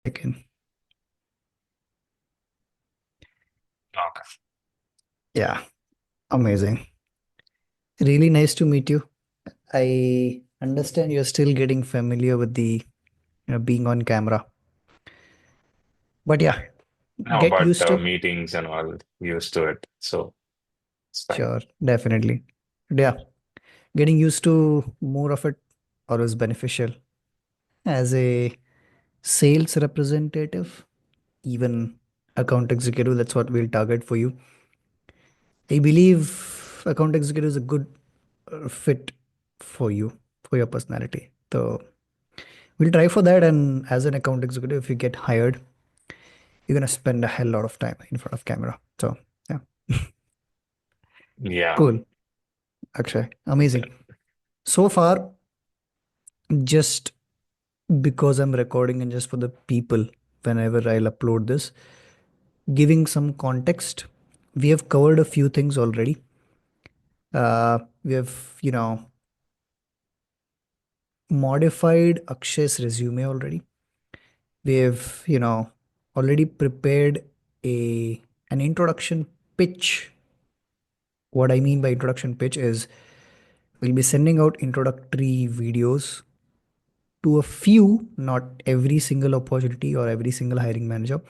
Second. Okay. Yeah, amazing. Really nice to meet you. I understand you're still getting familiar with the being on camera. But yeah, No, get but used to. meetings and all used to it, so it's fine. Sure, definitely. Yeah, getting used to more of it always beneficial. As a sales representative, even account executive, that's what we'll target for you. I believe account executive is a good fit for you, for your personality. So we'll try for that. And as an account executive, if you get hired, you're gonna spend a hell lot of time in front of camera. So yeah, Yeah. cool. Akshay, amazing. So far, just because I'm recording and just for the people, whenever I'll upload this, giving some context, we have covered a few things already. We have, modified Akshay's resume already. We have, already prepared a an introduction pitch. What I mean by introduction pitch is we'll be sending out introductory videos to a few, not every single opportunity or every single hiring manager.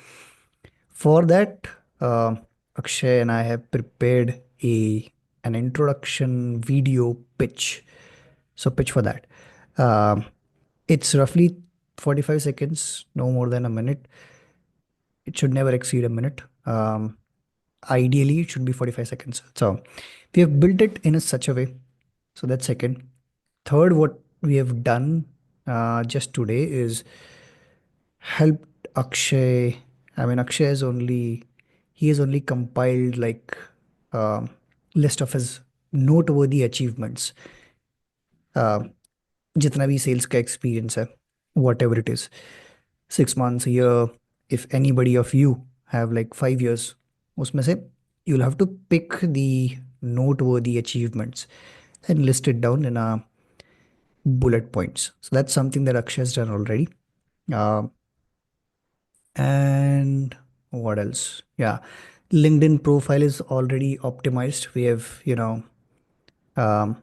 For that, uh, Akshay and I have prepared an introduction video pitch. So pitch for that. Um, it's roughly 45 seconds, no more than a minute. It should never exceed a minute. Ideally, it should be 45 seconds. So we have built it in a such a way. So that's second. Third, what we have done just today is helped Akshay. I mean, Akshay has only he has only compiled like list of his noteworthy achievements. Uh, जितना भी sales का experience है, whatever it is, 6 months, a year. If anybody of you have like 5 years, उसमें से you'll have to pick the noteworthy achievements and list it down in a bullet points. So that's something that Akshay has done already. Uh, and what else? Yeah, LinkedIn profile is already optimized. We have, um,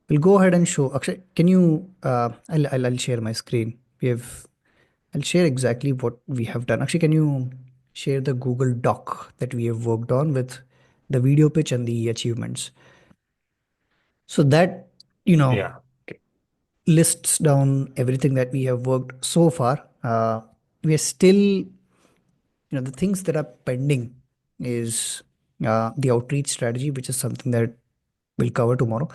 we'll go ahead and show. Akshay, can you? I'll share my screen. I'll share exactly what we have done. Actually, can you share the Google Doc that we have worked on with the video pitch and the achievements? So that, you know, Yeah. Okay. lists down everything that we have worked so far. We are still, the things that are pending is the outreach strategy, which is something that we'll cover tomorrow.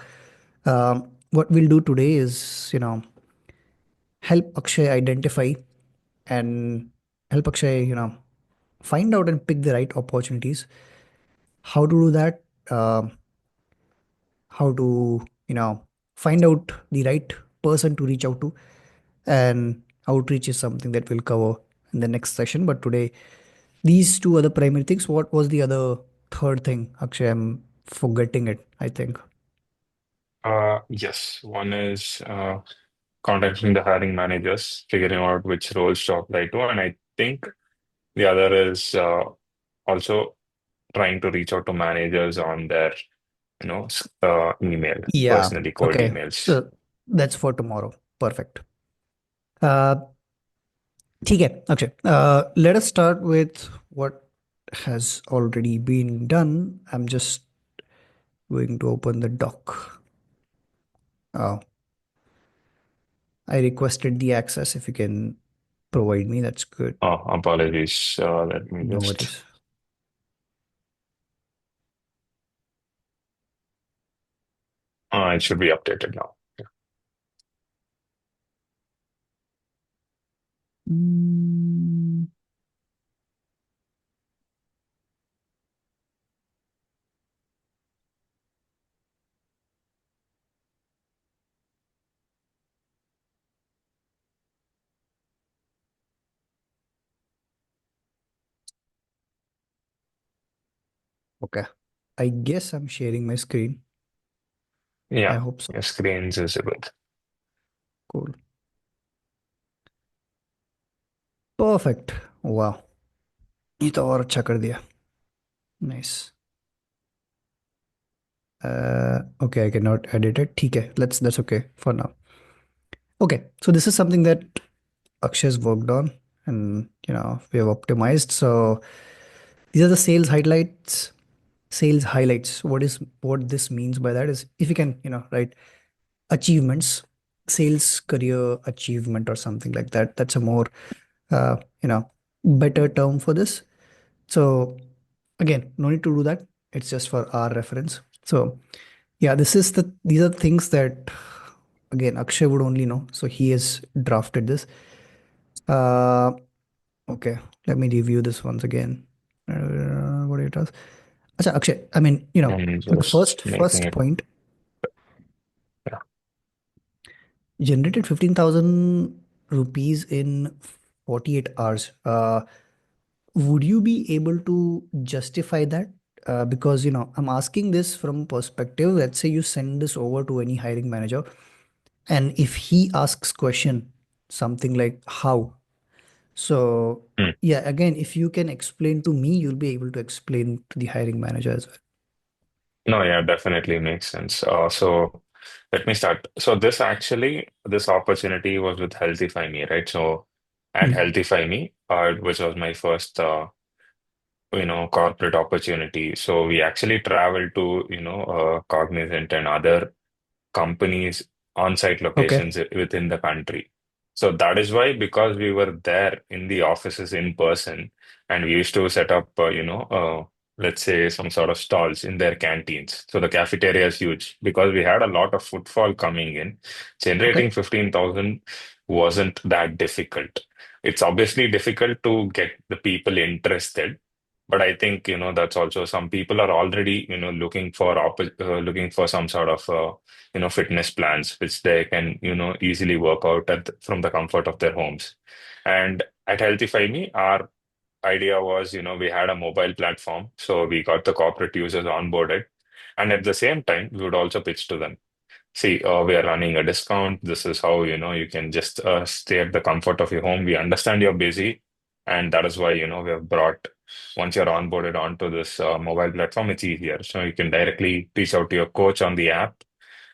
What we'll do today is, help Akshay identify and help Akshay, find out and pick the right opportunities. How to do that? How to, find out the right person to reach out to, and outreach is something that we'll cover in the next session. But today, these two are the primary things. What was the other third thing? Actually, I'm forgetting it, I think. Yes. One is contacting the hiring managers, figuring out which roles to apply to, and I think the other is also trying to reach out to managers on their, email, Yeah. personally cold Okay. emails. So that's for tomorrow. Perfect. Uh, ठीक है, Akshay. Let us start with what has already been done. I'm just going to open the doc. Oh, I requested the access. If you can provide me, that's good. Oh, apologies. Let me No just. worries. It should be updated now. Mm, okay. I guess I'm sharing my screen. I Yeah, hope so. your screen's visible. Cool. Perfect. वाह, ये तो और अच्छा कर दिया। Nice. Okay, I can not edit it, ठीक है, let's, that's okay for now. Okay, so this is something that Akshay's worked on, and we have optimized. So these are the sales highlights. Sales highlights. What this means by that is, if you can write achievements, sales career achievement or something like that. That's a more uh, you know better term for this. So again, no need to do that. It's just for our reference. So yeah, these are things that again Akshay would only know. So he has drafted this. Uh, okay, let me review this once again. What it does. Acha, Akshay, I mean, And the just first making first it. point, Yeah. generated 15,000 rupees in 48 hours. Would you be able to justify that? Because I'm asking this from perspective. Let's say you send this over to any hiring manager, and if he asks question something like how, so Hmm. yeah, again, if you can explain to me, you'll be able to explain to the hiring manager as well. No, yeah, definitely makes sense. So let me start. So this opportunity was with Healthify Me, right? So at Hmm. Healthify Me, which was my first, corporate opportunity. So we actually traveled to, Cognizant and other companies' on-site Okay. locations within the country. So that is why, because we were there in the offices in person, and we used to set up, let's say some sort of stalls in their canteens. So the cafeteria is huge because we had a lot of footfall coming in. Generating Okay. 15,000 wasn't that difficult. It's obviously difficult to get the people interested, but I think, that's also some people are already, looking for some sort of fitness plans which they can easily work out from the comfort of their homes. And at Healthify Me, our idea was, we had a mobile platform, so we got the corporate users onboarded, and at the same time we would also pitch to them, see, we are running a discount. This is how you can just stay at the comfort of your home. We understand you're busy, and that is why we have brought, once you're onboarded onto this mobile platform, it's easier, so you can directly reach out to your coach on the app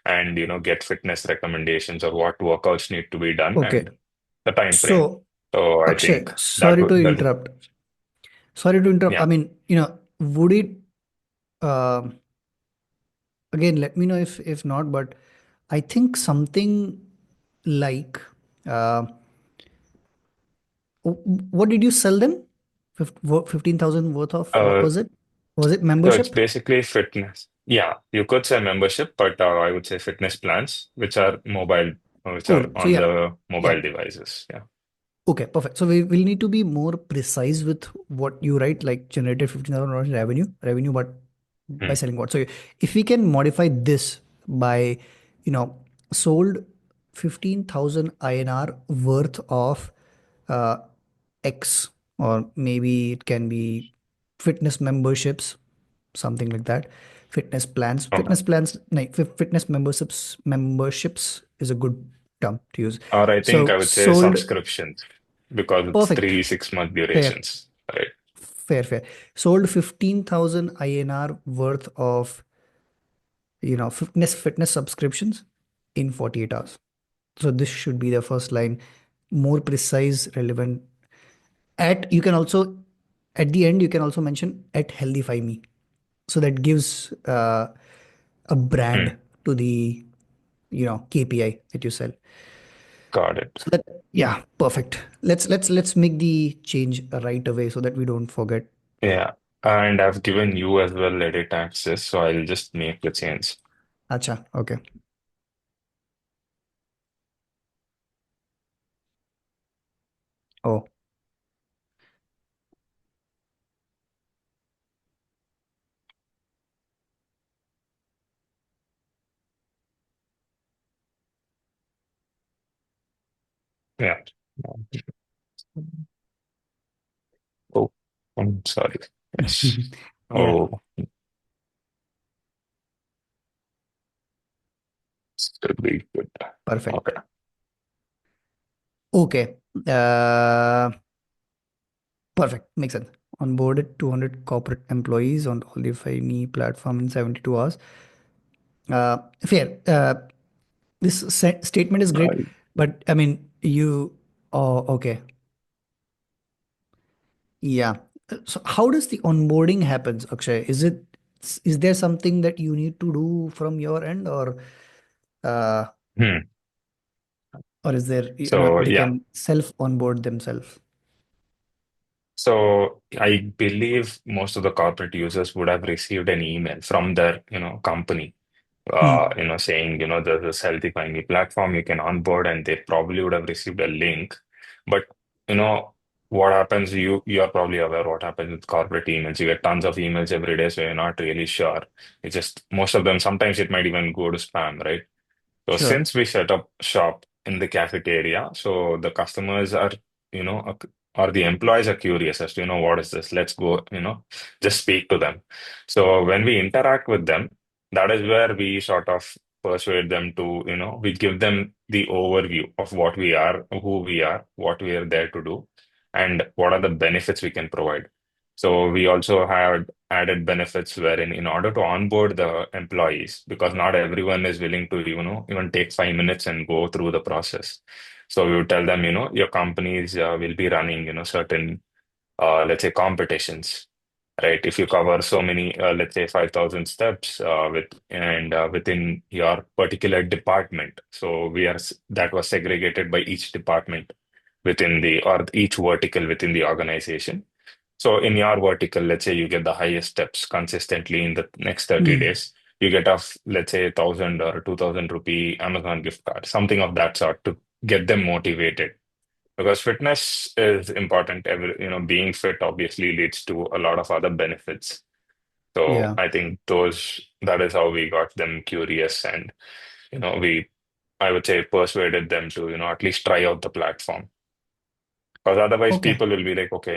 and get fitness recommendations or what workouts need to be done Okay. and the time frame. So, So I Akshay, think that sorry to would that interrupt. Sorry to interrupt. I yeah. mean, would it, um again, let me know if not, but I think something like, uh, what did you sell them? 15,000 worth of, what Uh, was it? Was it so it's membership? basically fitness. Yeah, you could say membership, but I would say fitness plans, which are Cool. So on yeah, the yeah. mobile devices. Yeah. Okay, perfect. So we will need to be more precise with what you write, like generated $15,000 revenue, but by Mm. selling what? So if we can modify this by, you know, sold 15,000 INR worth of uh, X, or maybe it can be fitness memberships, something like that. Okay. No, fitness memberships is a good term to use. Or I think I So would say sold, subscriptions because it's perfect, 3 6 month fair, durations, right? fair. Sold 15,000 INR worth of, fitness subscriptions in 48 hours. So this should be the first line, more precise, relevant. You can also, at the end, you can also mention at Healthify Me. So that gives a Hmm. brand to the, KPI that you sell. Got it. So that, yeah, perfect. Let's make the change right away so that we don't forget. Yeah. And I've given you as well edit access, so I'll just make the change. Acha, okay. Oh, Yeah. Oh, I'm sorry. Yes. yeah, Oh, should be good. perfect. Okay. Okay. Uh, Perfect. Makes sense. Onboarded 200 corporate employees on all the Five platform in 72 hours. Fair. This statement is great, Uh, but I mean, oh, okay. Yeah. So how does the onboarding happens, Akshay? Is there something that you need to do from your end, uh, hmm. or is there, So they yeah. can self onboard themselves? So I believe most of the corporate users would have received an email from their, company, Hmm. saying, there's this healthy finally platform you can onboard, and they probably would have received a link. But you know what happens, you're probably aware what happens with corporate emails. You get tons of emails every day, so you're not really sure. It's just most of them, sometimes it might even go to spam, right? So Sure. since we set up shop in the cafeteria, so the customers are, or the employees are curious as to, what is this? Let's go, just speak to them. So when we interact with them, that is where we sort of persuade them to, we give them the overview of what we are, who we are, what we are there to do, and what are the benefits we can provide. So we also had added benefits wherein in order to onboard the employees, because not everyone is willing to, even take 5 minutes and go through the process. So we would tell them, your companies will be running, certain, let's say, competitions, right? If you cover so many, let's say 5,000 steps within your particular department. So that was segregated by each department within or each vertical within the organization. So in your vertical, let's say you get the highest steps consistently in the next 30 Hmm. days, you get let's say, 1,000 or 2,000 rupee Amazon gift card, something of that sort to get them motivated. Because fitness is important. Being fit obviously leads to a lot of other benefits. So Yeah. I think that is how we got them curious, and, I would say, persuaded them to, at least try out the platform. Because otherwise, Okay. people will be like, okay,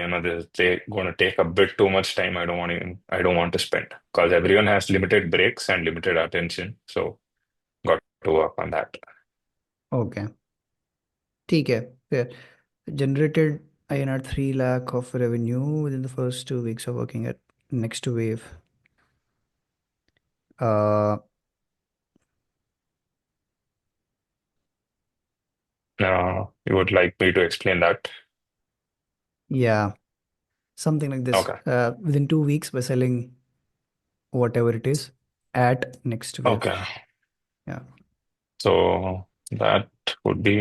they're going to take a bit too much time. I don't want to spend, because everyone has limited breaks and limited attention. So, got to work on that. Okay. ठीक है. Fair. Generated INR 3 lakh of revenue within the first 2 weeks of working at Next Wave. Uh, You would like me to explain that? yeah, something like this. Okay. Within 2 weeks by selling whatever it is at Next Wave. Okay. Yeah. So that would be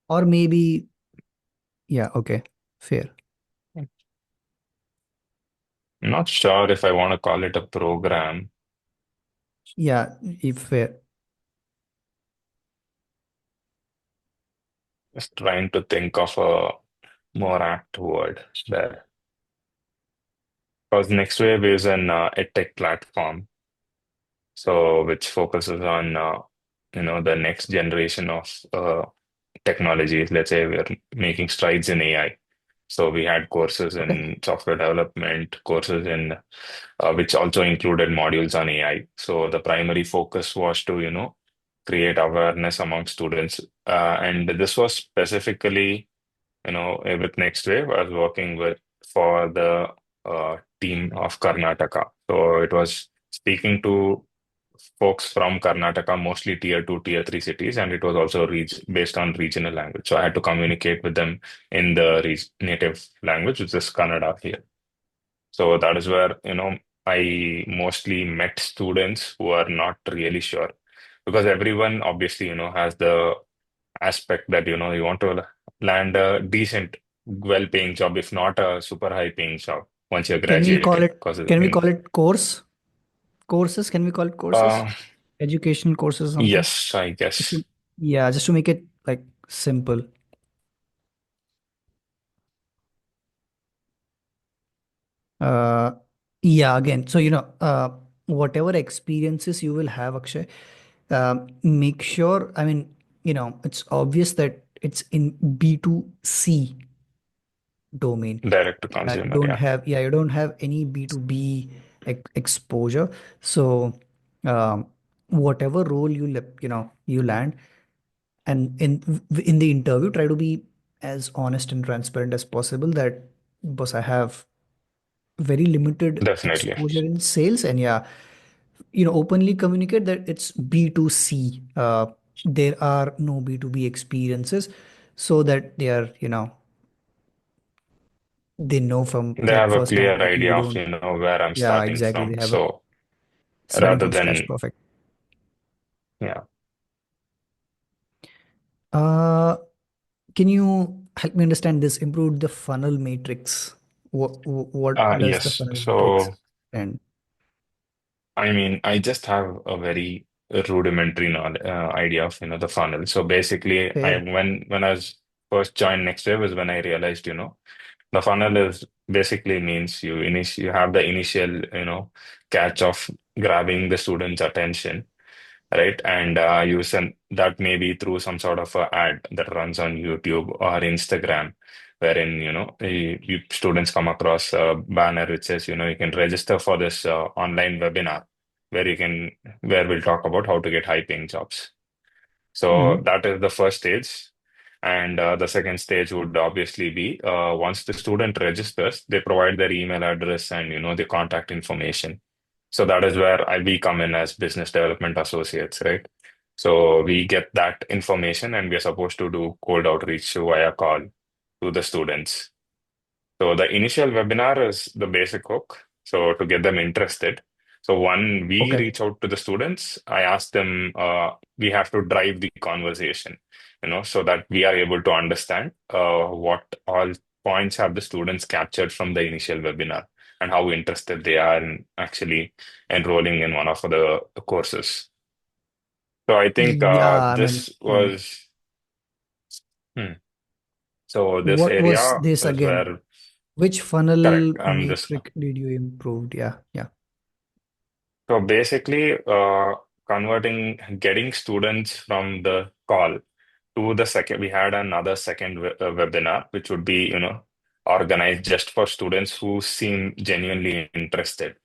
Or maybe, yeah, okay. Fair. not sure if I want to call it a program. Yeah, if fair. Just trying to think of a more apt word there. Because NextWave is an edtech platform, so which focuses on the next generation of technologies. Let's say we're making strides in AI. So we had courses Okay. in software development, courses in which also included modules on AI. So the primary focus was to, create awareness among students. And this was specifically, with NextWave, I was working with for the team of Karnataka. So it was speaking to folks from Karnataka, mostly tier two, tier three cities, and it was also based on regional language. So I had to communicate with them in the native language, which is Kannada here. So that is where, I mostly met students who are not really sure, because everyone obviously, has the aspect that, you want to land a decent, well-paying job, if not a super high-paying job once you're Can we call graduating. it, Because, can we call it course? Courses? Can we call it courses? uh, Education courses or something? yes, I Just guess. to, yeah, just to make it like simple. Uh, yeah, again, so whatever experiences you will have, Akshay, make sure, I mean, it's obvious that it's in B2C domain. Direct to consumer, yeah. You don't have any B2B exposure. So, whatever role you land, And in the interview, try to be as honest and transparent as possible that, boss, I have very limited Definitely. exposure in sales, and yeah, openly communicate that it's B2C. There are no B2B experiences, so that they are, they know from They like have a first hand clear that you idea of, don't. where I'm Yeah, starting exactly. from. They have a So starting rather from scratch. than, Perfect. yeah, Uh, can you help me understand this? Improved the funnel matrix. What does the yes. funnel matrix So and I mean, I just have a very rudimentary idea of, the funnel. So basically, I okay? when I was first joined NextWave is when I realized, the funnel is basically means you have the initial, catch of grabbing the student's attention, right? And you send that maybe through some sort of a ad that runs on YouTube or Instagram, wherein students come across a banner which says, you can register for this online webinar where you can where we'll talk about how to get high paying jobs. So Hmm. that is the first stage. And the second stage would obviously be once the student registers, they provide their email address and the contact information. So that is where we come in as business development associates, right? So we get that information and we're supposed to do cold outreach via call to the students. So the initial webinar is the basic hook. So to get them interested. So when we Okay. reach out to the students, I ask them, we have to drive the conversation, so that we are able to understand what all points have the students captured from the initial webinar and how interested they are in actually enrolling in one of the courses. So I think Yeah, I mean, this was, hmm. So this what was area this is again? where, Which funnel correct. This metric did you improved? Yeah, yeah. So basically, getting students from the call to the second, we had another second webinar, which would be, organized just for students who seem genuinely interested.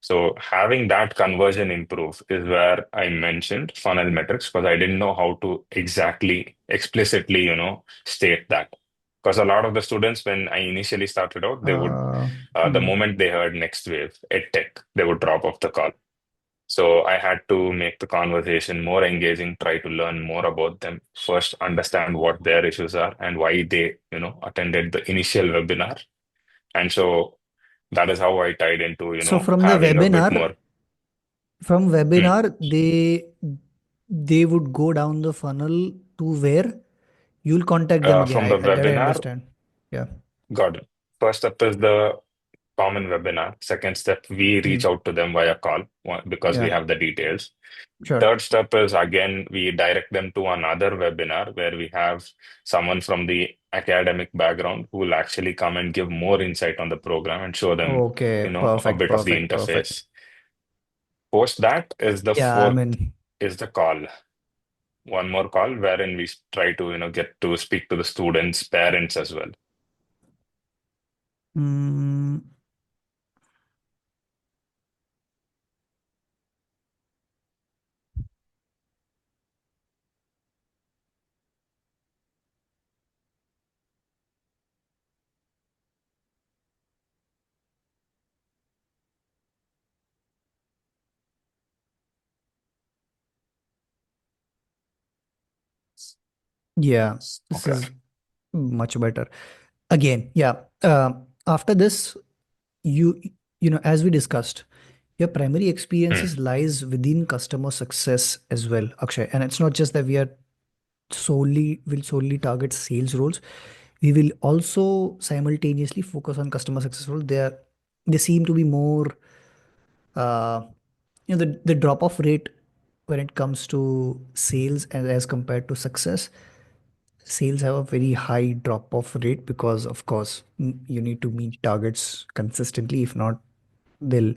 So having that conversion improve is where I mentioned funnel metrics because I didn't know how to exactly explicitly, state that. Because a lot of the students, when I initially started out, they would, Uh, the hmm. moment they heard next wave, EdTech, they would drop off the call. So I had to make the conversation more engaging, try to learn more about them, first understand what their issues are and why they, attended the initial webinar. And so that is how I tied into, So having a bit more. from Hmm. webinar, they would go down the funnel to where you'll contact them again. From the That I webinar, understand. Yeah. got it. First step is the common webinar. Second step, we reach Hmm. out to them via call because we Yeah. have the details. Sure. Third step is again, we direct them to another webinar where we have someone from the academic background who will actually come and give more insight on the program and show them, Okay. a Perfect. bit of the Perfect. Perfect. interface. Post that is the Yeah. I fourth mean, is the call. One more call wherein we try to, get to speak to the students, parents as well. mm, yeah. This Okay. is much better. Again, yeah. After this, you as we discussed, your primary Hmm. experiences lies within customer success as well, Akshay. And it's not just that will solely target sales roles. We will also simultaneously focus on customer success roles. They seem to be more the drop off rate when it comes to sales as compared to success. Sales have a very high drop off rate because of course you need to meet targets consistently. If not, they'll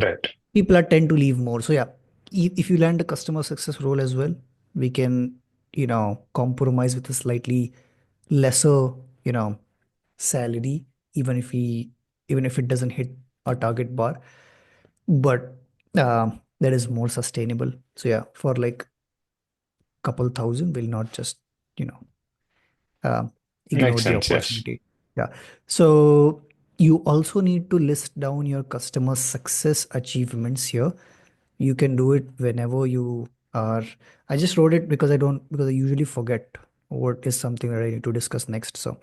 Right. people are tend to leave more. So yeah, if you land a customer success role as well, we can compromise with a slightly lesser salary, even if we even if it doesn't hit our target bar, but that is more sustainable. So yeah, for like couple thousand will not just, you know, uh, ignore Makes the sense. Yes. opportunity. Yeah. So you also need to list down your customer success achievements here. You can do it whenever you are. I just wrote it because I usually forget what is something that I need to discuss next. So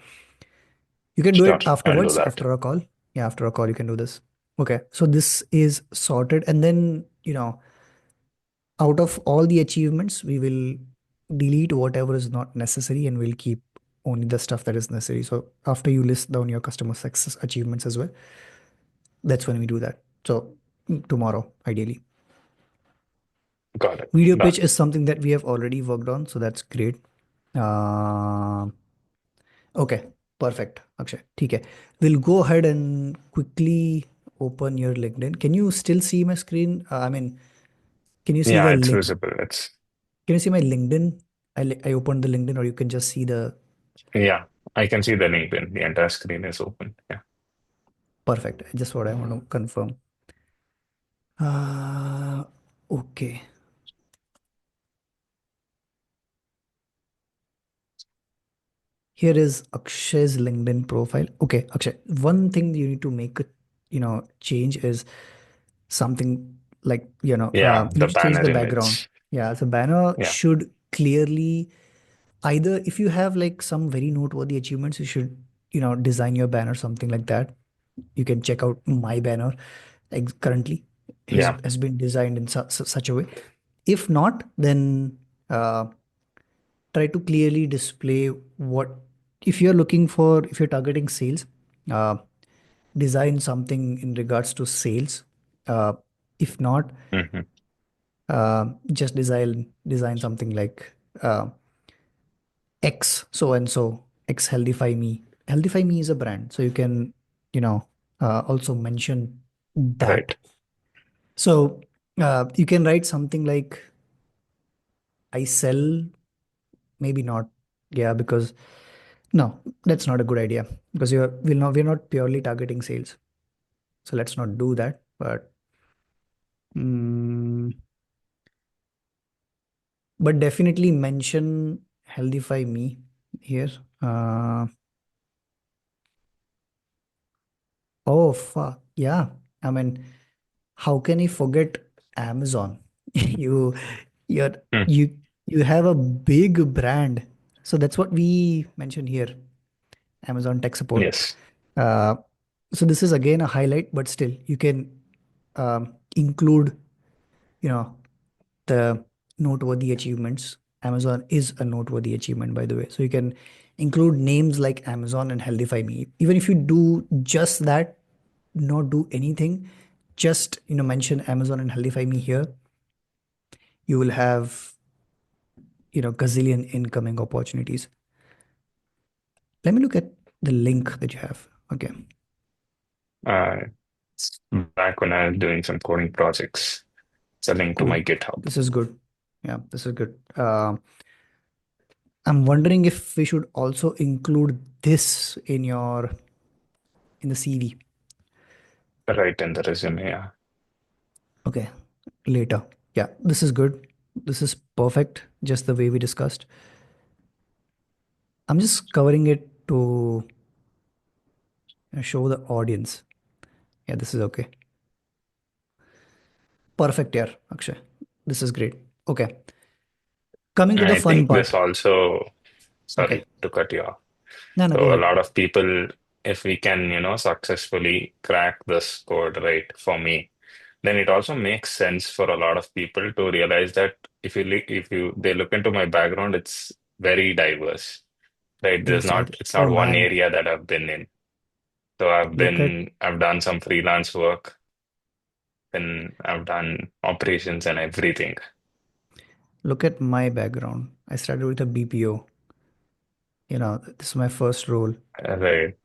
you can do Sure. it I'll do afterwards, that. after a call. Yeah, after a call, you can do this. Okay. So this is sorted. And then, out of all the achievements, we will delete whatever is not necessary and we'll keep only the stuff that is necessary. So after you list down your customer success achievements as well, that's when we do that. So tomorrow, ideally. Got it. Video Done. pitch is something that we have already worked on, so that's great. Uh, okay, perfect, Akshay. Okay, we'll go ahead and quickly open your LinkedIn. Can you still see my screen? I mean, can you see Yeah, the it's link? visible. It's Can you see my LinkedIn? I opened the LinkedIn, or you can just see the Yeah, I can see the LinkedIn. The entire screen is open. Yeah. perfect. Just what I want to confirm. Uh, okay. Here is Akshay's LinkedIn profile. Okay, Akshay. One thing you need to make a change is something like Yeah, you the need to change banner the background. image. Yeah, the banner Yeah. should clearly either if you have like some very noteworthy achievements, you should design your banner something like that. You can check out my banner. Currently Yeah. has been designed in such a way. If not, then try to clearly display what if you're looking for if you're targeting sales, uh, design something in regards to sales. If not, Hmm. just design something like X so and so X Healthify Me. Healthify Me is a brand, so you can also mention that. Right. So you can write something like I sell, maybe not. Yeah, because no, that's not a good idea because we're not purely targeting sales. So let's not do that. Mm, but definitely mention Healthify Me here. Uh, oh fuck, yeah. I mean, how can you forget Amazon? You you're Hmm. you you have a big brand. So that's what we mentioned here. Amazon tech support. Yes. Uh, so this is again a highlight, but still you can include, you know, the noteworthy achievements. Amazon is a noteworthy achievement, by the way. So you can include names like Amazon and Healthify Me. Even if you do just that, not do anything, just mention Amazon and Healthify Me here, you will have gazillion incoming opportunities. Let me look at the link that you have. Okay, Uh, it's back when I was doing some coding projects. It's a link to cool. my GitHub. This is good. Yeah, this is good. I'm wondering if we should also include this in the CV. Right in the resume. Yeah. Okay, later. Yeah, this is good. This is perfect, just the way we discussed. I'm just covering it to show the audience. Yeah, this is okay. Perfect, yeah, Akshay. This is great. Okay, coming to And the I fun think part. this also, Okay, sorry to cut you off. no, no, go So a ahead. lot of people, if we can, successfully crack this code, right, for me, then it also makes sense for a lot of people to realize that if you they look into my background, it's very diverse, right? Exactly. It's Oh not one man, area that I've been in. So look at I've done some freelance work, then I've done operations and everything. look at my background. I started with a BPO. This is my first role, Right.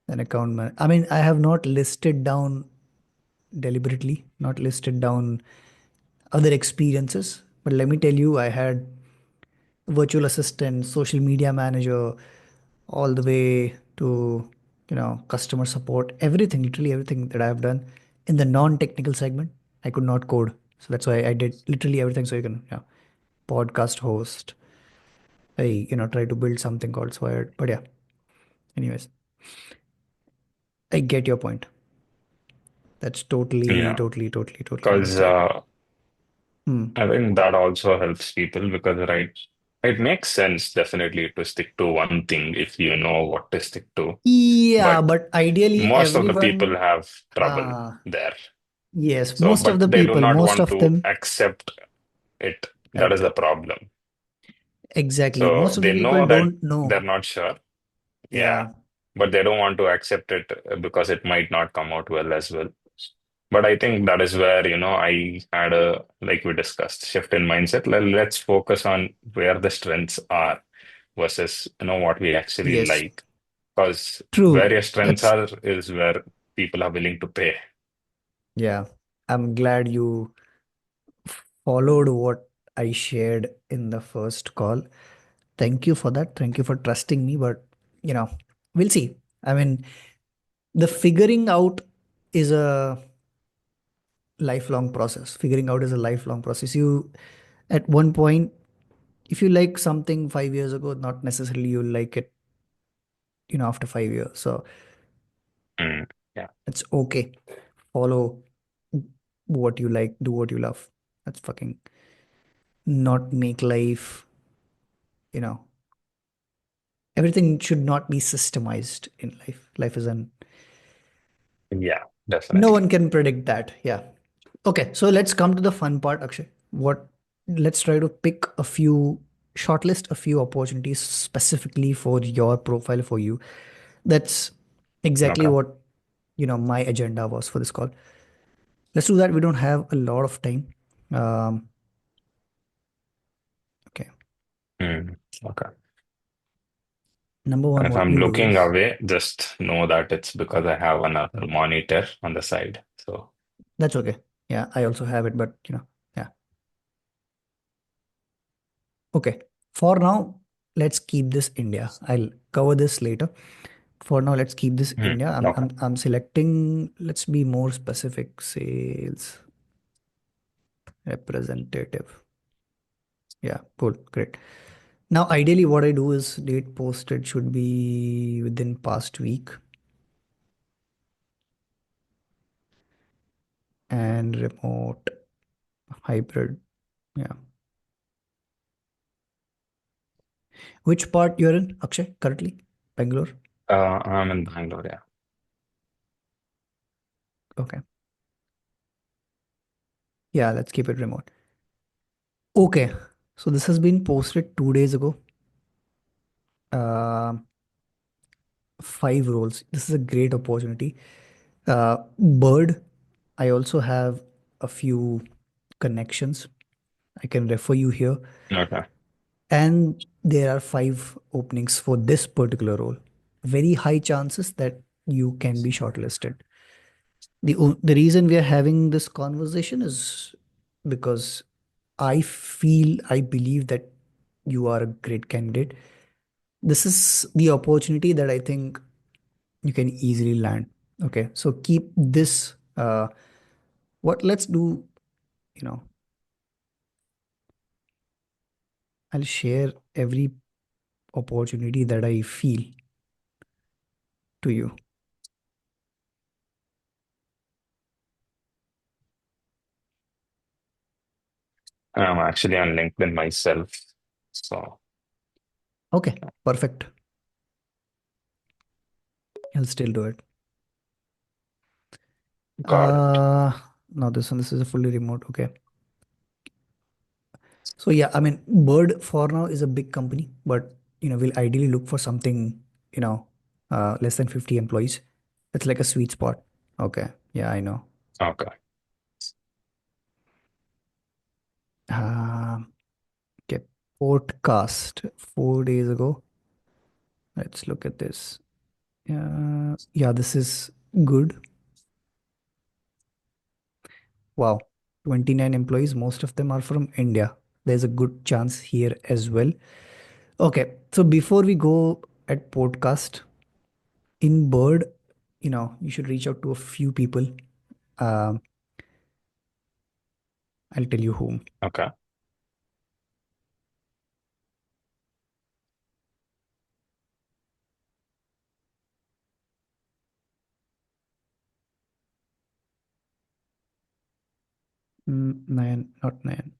an account man. I mean, I have not listed down deliberately, not listed down other experiences. But let me tell you, I had virtual assistant, social media manager, all the way to customer support, everything, literally everything that I have done in the non-technical segment. I could not code, so that's why I did literally everything. So you can, podcast host. I try to build something called Swired. But yeah, anyways, I get your point. That's totally, Yeah, totally, totally, totally because understood. Hmm. I think that also helps people because, right, it makes sense definitely to stick to one thing if you know what to stick to. Yeah, But but ideally most of the people everyone, have trouble uh, there. yes, So, most of but the they do people, not most want of to them, accept it. That is correct. the problem. Exactly. So Most of the they people know that don't know. they're not sure. Yeah. Yeah. But they don't want to accept it because it might not come out well as well. But I think that is where, I had like we discussed, shift in mindset. Let's focus on where the strengths are versus, what we actually Yes. like. Because where True. your strengths That's, are is where people are willing to pay. yeah. I'm glad you followed what I shared in the first call. Thank you for that. Thank you for trusting me. But, you know, we'll see. I mean, the figuring out is a lifelong process. Figuring out is a lifelong process. At one point, if you like something 5 years ago, not necessarily you'll like it, after 5 years. So Mm, yeah. it's okay. Follow what you like, do what you love. That's fucking not make life, you know, everything should not be systemized in life. Life is an, Yeah, no definitely. one can predict that. Yeah. Okay. So let's come to the fun part, Akshay. Let's try to pick a few, shortlist a few opportunities specifically for your profile for you. That's exactly Okay. what, my agenda was for this call. Let's do that. We don't have a lot of time. Um, okay. Mm, okay. Number And one, if what I'm we'll do looking is, away, just know that it's because I have another monitor on the side. So, that's okay. Yeah, I also have it, but yeah. Okay. For now, let's keep this India. I'll cover this later. For now, let's keep this India. I'm okay. I'm I'm selecting, let's be more specific, sales representative. Yeah, cool. Great. Now, ideally, what I do is date posted should be within past week and remote hybrid. Yeah. Which part you're in, Akshay, currently? Bangalore? I'm in Bangalore, yeah. Okay. Yeah, let's keep it remote. Okay. So this has been posted 2 days ago. Uh, 5 roles. This is a great opportunity. Bird, I also have a few connections. I can refer you here. Okay. And there are 5 openings for this particular role. Very high chances that you can be shortlisted. The reason we are having this conversation is because I believe that you are a great candidate. This is the opportunity that I think you can easily land. Okay, so keep this. What let's do, you know, I'll share every opportunity that I feel to you. I'm actually on LinkedIn myself. So, Okay, perfect. I'll still do it. got it. Uh, no, this is a fully remote. Okay. So yeah, I mean, Bird for now is a big company, but we'll ideally look for something, less than 50 employees. It's like a sweet spot. Okay. Yeah, I know. Okay. Um, okay. Podcast 4 days ago. Let's look at this. Yeah, this is good. Wow. 29 employees. Most of them are from India. There's a good chance here as well. Okay. So before we go at podcast, in Bird, you should reach out to a few people. Um, I'll tell you whom. Okay. Nine, not nine.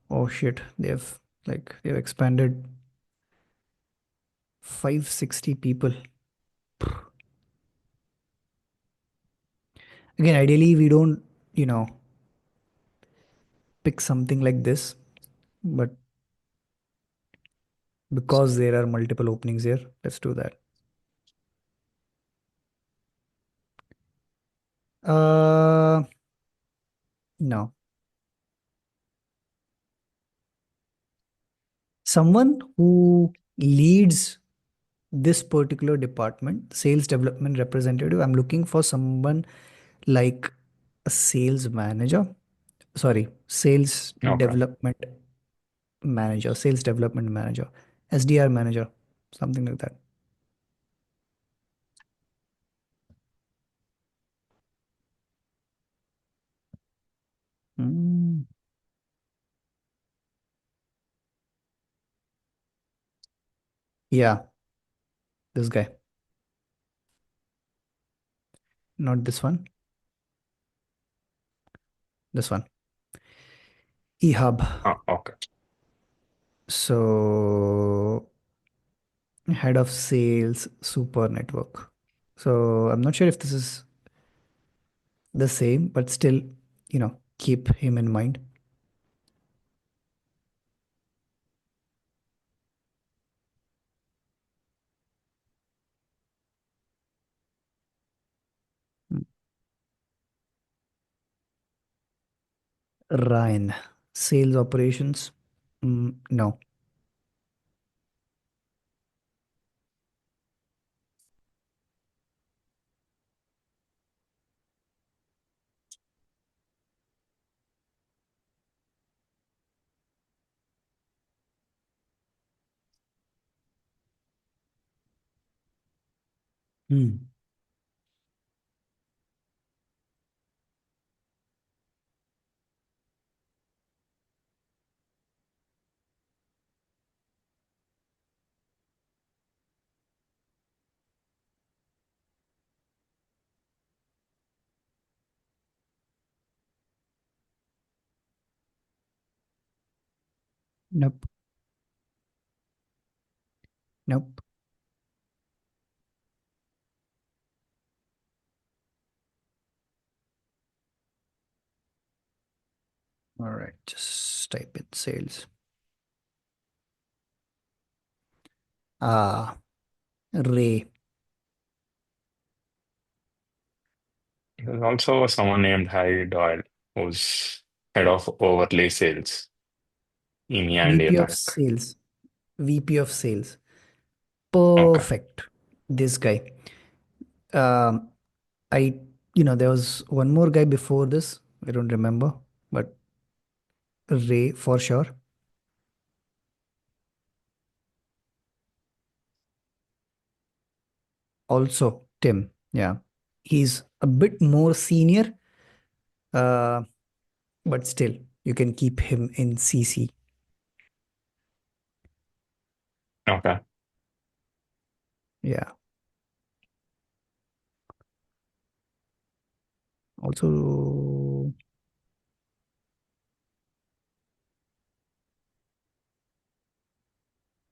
Oh shit, they've expanded 560 people. Again, ideally we don't, you know, pick something like this, but because there are multiple openings here, let's do that. Uh, no. Someone who leads this particular department, sales development representative, I'm looking for someone like a sales manager. Sorry, Okay. sales development manager, SDR manager, something like that. Mm, yeah, this guy, not this one, this one. EHub. Okay. So, head of sales, super network. So, I'm not sure if this is the same, but still, keep him in mind. Ryan, sales operations. No. Hmm. Nope. Nope. All right, just type in sales. Ah, Ray. There's also someone named Harry Doyle, who's head of overlay sales, EMEA and VP of APAC. sales. VP of sales. Okay. Perfect. This guy. Um, there was one more guy before this. I don't remember, but Ray for sure. Also, Tim. Yeah. He's a bit more senior, uh, but still, you can keep him in CC. Okay. Yeah. Also,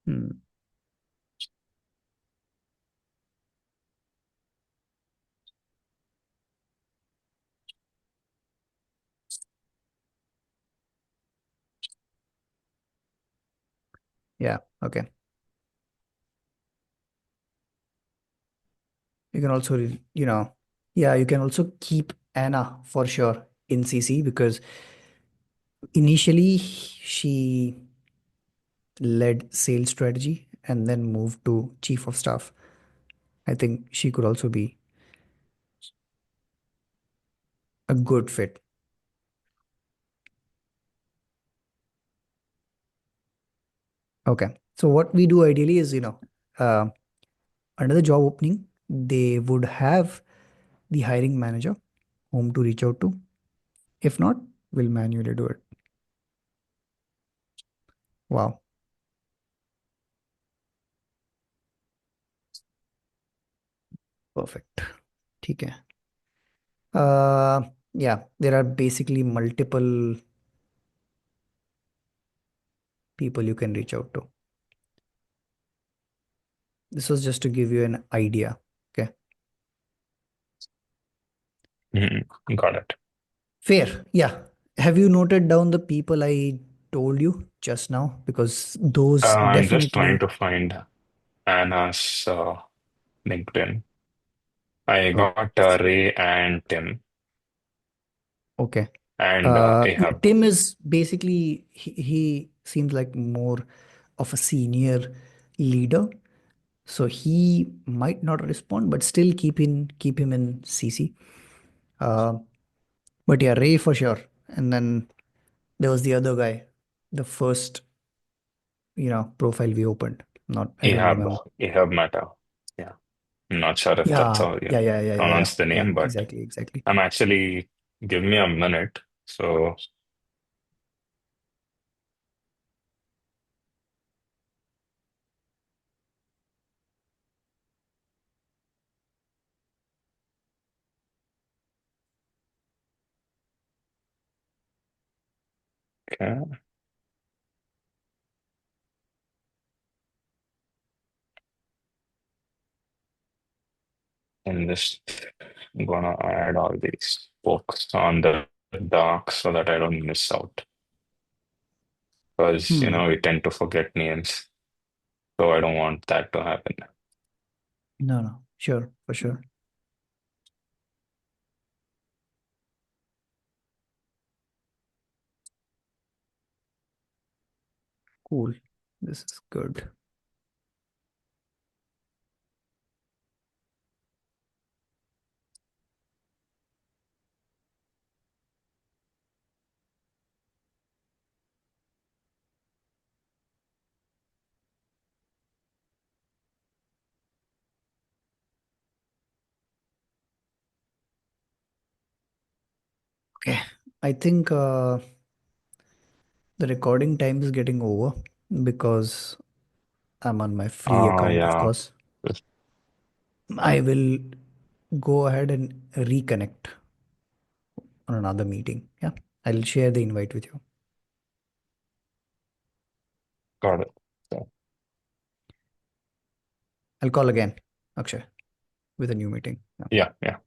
hmm, yeah. Okay. You can also, yeah, you can also keep Anna for sure in CC because initially she led sales strategy and then moved to chief of staff. I think she could also be a good fit. Okay. So what we do ideally is, uh, under the job opening, they would have the hiring manager whom to reach out to. If not, we'll manually do it. Wow. Perfect. ठीक है. Yeah, there are basically multiple people you can reach out to. This was just to give you an idea. Okay. Got it. Fair. Yeah. Have you noted down the people I told you just now? Because those I'm just trying definitely. to find Anna's LinkedIn. I Oh, got Ray and Tim okay. and Yeah, Ahab. Tim is basically he seems like more of a senior leader, so he might not respond, but still keep him in CC. Uh, but yeah, Ray for sure. And then there was the other guy, the first profile we opened. Not I don't Ahab, remember. Ahab Mata. Yeah, I'm not sure if that's Yeah, how you yeah, yeah, yeah, yeah, yeah, pronounce the yeah. name, but Exactly, exactly. I'm actually, give me a minute. So, okay, I'm just gonna add all these books on the doc so that I don't miss out. Because, Hmm. we tend to forget names. So I don't want that to happen. No, no, sure, for sure. Cool. This is good. Okay. I think the recording time is getting over because I'm on my free account, of Yeah. course. I will go ahead and reconnect on another meeting. Yeah. I'll share the invite with you. Got it. So, I'll call again, Akshay, with a new meeting. Yeah. yeah, yeah.